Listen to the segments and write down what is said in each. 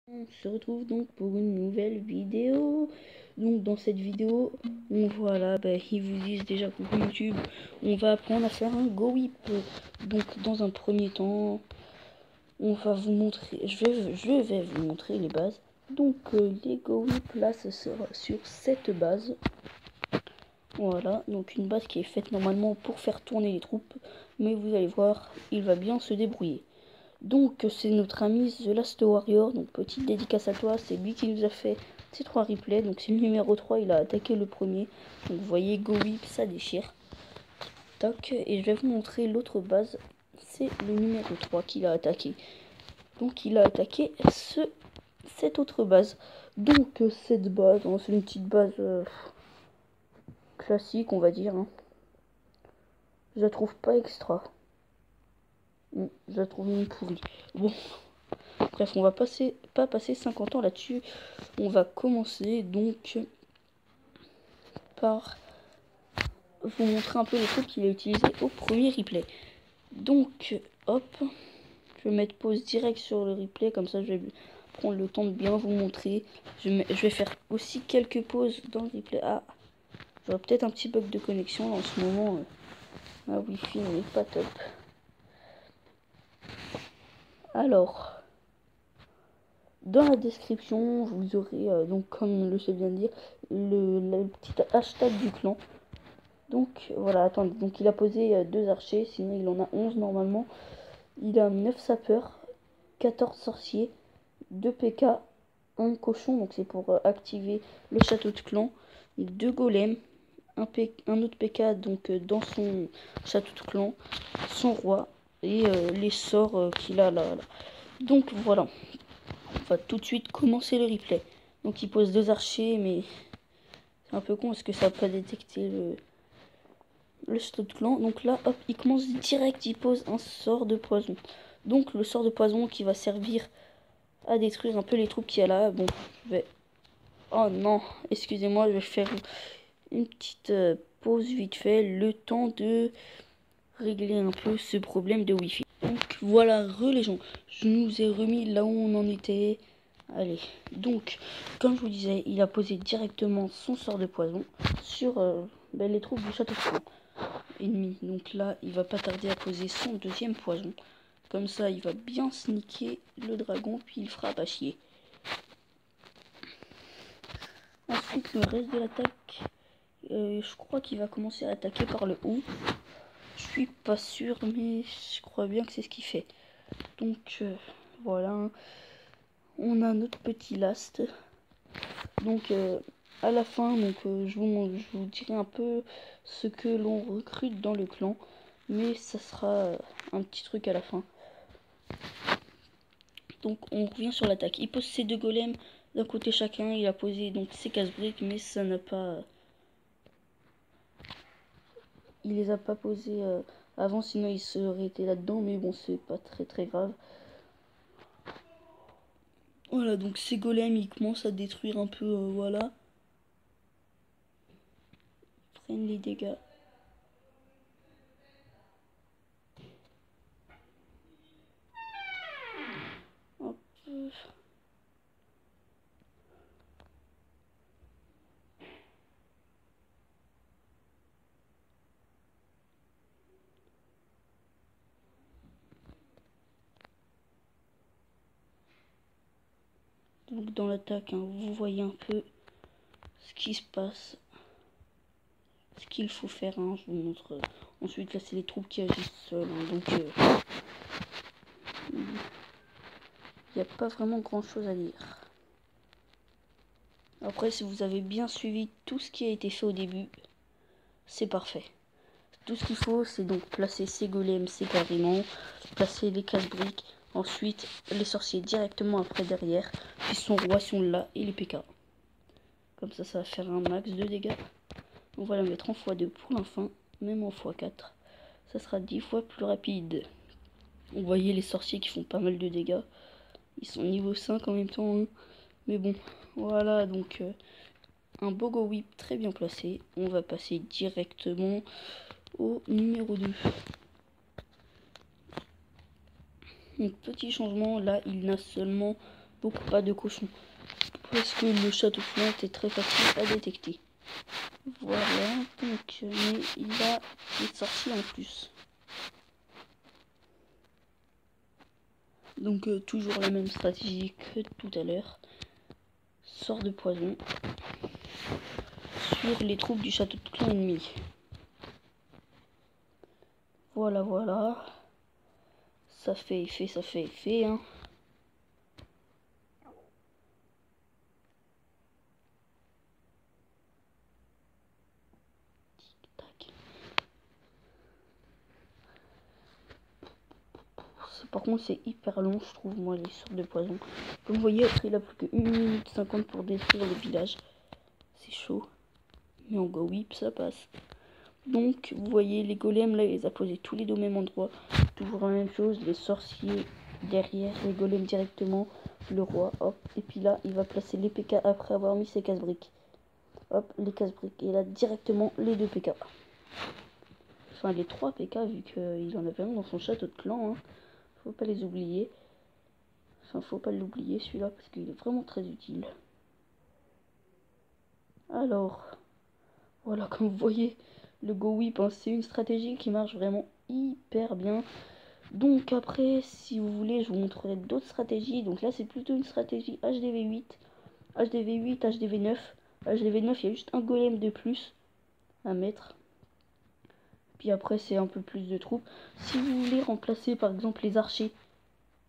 On se retrouve donc pour une nouvelle vidéo. Donc dans cette vidéo, on voit là, ils vous disent déjà coucou YouTube, on va apprendre à faire un go whip. Donc dans un premier temps, on va vous montrer, je vais vous montrer les bases. Donc les go whip là, ce sera sur cette base. Voilà, donc une base qui est faite normalement pour faire tourner les troupes, mais vous allez voir, il va bien se débrouiller. Donc c'est notre ami The Last Warrior, donc petite dédicace à toi, c'est lui qui nous a fait ces 3 replays, donc c'est le numéro 3, il a attaqué le premier, donc vous voyez go whip, ça déchire. Toc, et je vais vous montrer l'autre base, c'est le numéro 3 qu'il a attaqué. Donc il a attaqué cette autre base, donc cette base, c'est une petite base classique on va dire, hein. Je la trouve pas extra, je la trouve même pourrie. Bon. Bref, on va pas passer 50 ans là-dessus. On va commencer donc par vous montrer un peu les trucs qu'il a utilisé au premier replay. Donc, hop, je vais mettre pause direct sur le replay, comme ça je vais prendre le temps de bien vous montrer. Je vais faire aussi quelques pauses dans le replay. Ah, j'aurai peut-être un petit bug de connexion là, en ce moment. Ma wifi n'est pas top. Alors, dans la description, vous aurez, donc comme le chef vient de dire, le petit hashtag du clan. Donc voilà, attendez, donc il a posé 2 archers, sinon il en a 11 normalement. Il a 9 sapeurs, 14 sorciers, 2 PK, 1 cochon, donc c'est pour activer le château de clan, 2 golems, un autre PK donc dans son château de clan, son roi et les sorts qu'il a là. Donc voilà, on va tout de suite commencer le replay. Donc il pose 2 archers, mais c'est un peu con parce que ça n'a pas détecté le château de clan. Donc là, hop, il commence direct, il pose un sort de poison. Donc le sort de poison qui va servir à détruire un peu les troupes qu'il y a là. Bon, je vais... Oh non, excusez-moi, je vais faire une petite pause vite fait, le temps de régler un peu ce problème de wifi. Donc voilà, les gens, je nous ai remis là où on en était. Allez, donc, comme je vous disais, il a posé directement son sort de poison sur les troupes du château de clan ennemi. Donc là, il va pas tarder à poser son deuxième poison. Comme ça, il va bien sneaker le dragon, puis il fera pas chier. Ensuite, le reste de l'attaque, je crois qu'il va commencer à attaquer par le haut. Je suis pas sûr, mais je crois bien que c'est ce qu'il fait. Donc voilà, on a notre petit last. Donc à la fin, donc je vous dirai un peu ce que l'on recrute dans le clan, mais ça sera un petit truc à la fin. Donc on revient sur l'attaque. Il pose ses 2 golems d'un côté chacun. Il a posé donc ses casse-briques, mais ça n'a pas... Il les a pas posés avant, sinon il serait été là-dedans. Mais bon, c'est pas très grave. Voilà, donc ces golems, ils commencent à détruire un peu, voilà. Ils prennent les dégâts. Hop. Donc dans l'attaque, hein, vous voyez un peu ce qui se passe, ce qu'il faut faire, hein. Je vous montre. Ensuite, là, c'est les troupes qui agissent seules, hein, donc il n'y a pas vraiment grand chose à dire. Après, si vous avez bien suivi tout ce qui a été fait au début, c'est parfait. Tout ce qu'il faut, c'est donc placer ses golems séparément, placer les casse-briques, ensuite les sorciers directement après derrière, puis son roi si on l'a et les PK. Comme ça, ça va faire un max de dégâts. On va la mettre en x2 pour l'infin, même en x4. Ça sera 10 fois plus rapide. Vous voyez les sorciers qui font pas mal de dégâts. Ils sont niveau 5 en même temps, hein. Mais bon, voilà, donc un beau go whip très bien placé. On va passer directement au numéro 2. Donc petit changement, là il n'a seulement donc pas de cochon. Parce que le château de clan est très facile à détecter. Voilà, donc, mais il a des sorciers en plus. Donc toujours la même stratégie que tout à l'heure. Sort de poison sur les troupes du château de clan ennemi. Voilà, voilà. Ça fait effet, hein. Tac. Par contre, c'est hyper long, je trouve, moi, les sorts de poison. Comme vous voyez, après, il a plus que 1 minute 50 pour détruire le village. C'est chaud. Mais en go whip, ça passe. Donc, vous voyez, les golems, là, il les a posés tous les deux au même endroit. Toujours la même chose, les sorciers derrière, les golems directement, le roi, hop. Et puis là, il va placer les PK après avoir mis ses casse-briques. Hop, les casse-briques. Et là, directement, les 2 PK. Enfin, les 3 PK, vu qu'il en avait un dans son château de clan, hein. Faut pas les oublier. Enfin, faut pas l'oublier, celui-là, parce qu'il est vraiment très utile. Alors, voilà, comme vous voyez, le go whip, hein, c'est une stratégie qui marche vraiment hyper bien. Donc après, si vous voulez, je vous montrerai d'autres stratégies. Donc là, c'est plutôt une stratégie HDV8, HDV8, HDV9. HDV9, il y a juste un golem de plus à mettre. Puis après, c'est un peu plus de troupes. Si vous voulez remplacer, par exemple, les archers,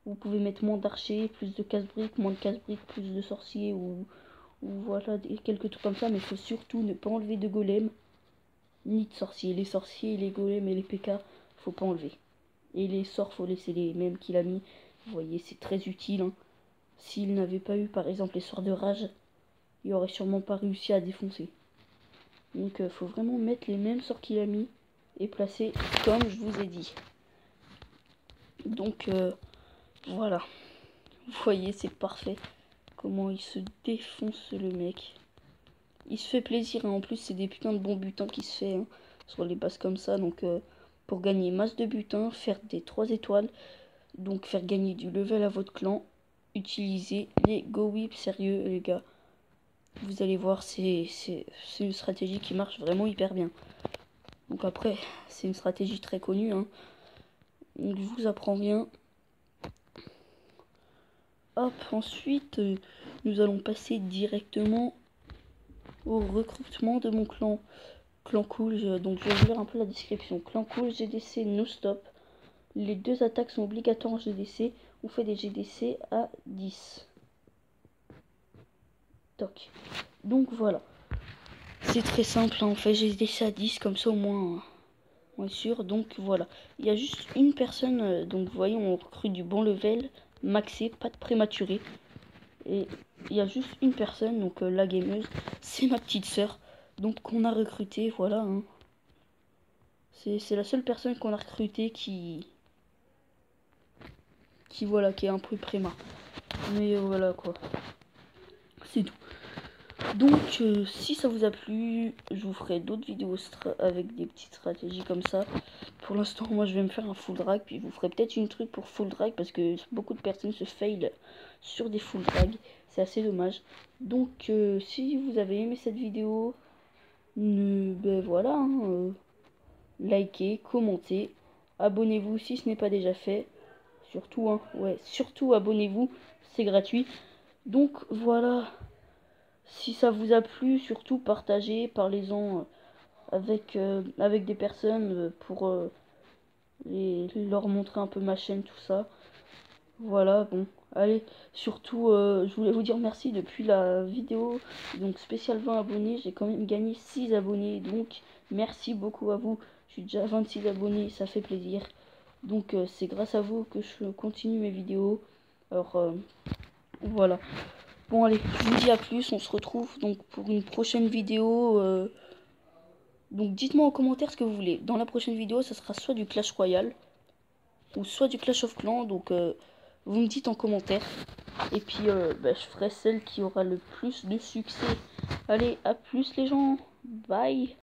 vous pouvez mettre moins d'archers, plus de casse-briques, moins de casse-briques, plus de sorciers ou voilà, quelques trucs comme ça. Mais il faut surtout ne pas enlever de golem, ni de sorciers. Les sorciers, les golems et les PK, faut pas enlever. Et les sorts, faut laisser les mêmes qu'il a mis. Vous voyez, c'est très utile. Hein. S'il n'avait pas eu, par exemple, les sorts de rage, il aurait sûrement pas réussi à défoncer. Donc, faut vraiment mettre les mêmes sorts qu'il a mis et placer comme je vous ai dit. Donc, voilà. Vous voyez, c'est parfait. Comment il se défonce, le mec. Il se fait plaisir. Hein. En plus, c'est des putains de bons butins qui se fait hein, sur les bases comme ça. Donc, pour gagner masse de butins, faire des 3 étoiles, donc faire gagner du level à votre clan, utilisez les go whip, sérieux les gars. Vous allez voir, c'est une stratégie qui marche vraiment hyper bien. Donc après, c'est une stratégie très connue. Hein. Donc je vous apprends rien. Hop, ensuite, nous allons passer directement au recrutement de mon clan. Clan cool, donc je vais vous lire un peu la description. Clan cool, GDC no stop. Les 2 attaques sont obligatoires en GDC. On fait des GDC à 10. Toc. Donc voilà. C'est très simple, hein. On fait GDC à 10, comme ça au moins on est sûr. Donc voilà. Il y a juste une personne, donc vous voyez, on recrute du bon level, maxé, pas de prématuré. Et il y a juste une personne, donc la gameuse, c'est ma petite sœur. Donc qu'on a recruté, voilà. Hein. C'est la seule personne qu'on a recrutée qui voilà, qui est un peu préma. Mais voilà quoi. C'est tout. Donc si ça vous a plu, je vous ferai d'autres vidéos avec des petites stratégies comme ça. Pour l'instant, moi je vais me faire un full drag, puis je vous ferai peut-être une truc pour full drag parce que beaucoup de personnes se fail sur des full drag. C'est assez dommage. Donc si vous avez aimé cette vidéo, ben voilà, hein, likez, commentez, abonnez-vous si ce n'est pas déjà fait. Surtout, hein, ouais, surtout abonnez-vous, c'est gratuit. Donc voilà. Si ça vous a plu, surtout partagez, parlez-en avec des personnes pour leur montrer un peu ma chaîne, tout ça. Voilà, bon, allez, surtout, je voulais vous dire merci depuis la vidéo, donc spécial 20 abonnés, j'ai quand même gagné 6 abonnés, donc merci beaucoup à vous, je suis déjà à 26 abonnés, ça fait plaisir. Donc c'est grâce à vous que je continue mes vidéos, alors voilà. Bon allez, je vous dis à plus, on se retrouve donc pour une prochaine vidéo. Donc dites-moi en commentaire ce que vous voulez. Dans la prochaine vidéo, ça sera soit du Clash Royale, ou soit du Clash of Clans. Donc vous me dites en commentaire. Et puis je ferai celle qui aura le plus de succès. Allez, à plus les gens. Bye.